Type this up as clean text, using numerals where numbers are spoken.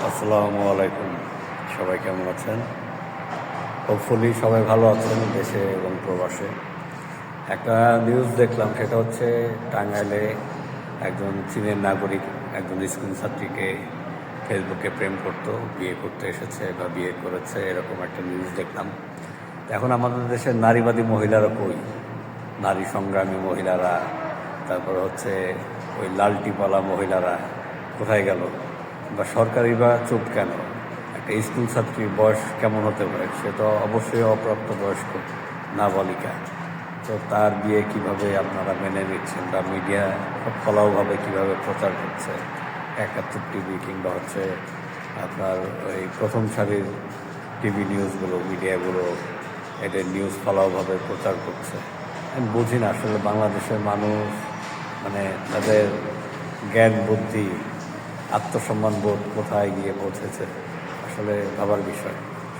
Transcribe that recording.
আসসালামু আলাইকুম। সবাই কেমন আছেন? হোপফুলি সবাই ভালো আছেন দেশে এবং প্রবাসে। একটা নিউজ দেখলাম, সেটা হচ্ছে টাঙ্গাইলে একজন চীনের নাগরিক একজন স্কুল ছাত্রীকে ফেসবুকে প্রেম করতো, বিয়ে করতে এসেছে বা বিয়ে করেছে, এরকম একটা নিউজ দেখলাম। এখন আমাদের দেশের নারীবাদী মহিলারা কই? নারী সংগ্রামী মহিলারা, তারপর হচ্ছে ওই লালটিপালা মহিলারা কোথায় গেল? বা সরকারি বা চুপ কেন? একটা স্কুল ছাত্রীর বয়স কেমন হতে পারে? সে তো অবশ্যই অপ্রাপ্তবয়স্ক নাবালিকা। তো তার বিয়ে কিভাবে আপনারা মেনে নিচ্ছেন, বা মিডিয়া ফলাওভাবে কিভাবে প্রচার করছে? ৭১ টিভি কিংবা হচ্ছে আপনার ওই প্রথম সারির টিভি নিউজগুলো, মিডিয়াগুলো এদের নিউজ ফলাওভাবে প্রচার করছে। আমি বুঝি না আসলে বাংলাদেশের মানুষ মানে তাদের জ্ঞান বুদ্ধি আত্মসম্মান বোধ কোথায় গিয়ে পৌঁছেছে, আসলে ভাবার বিষয়।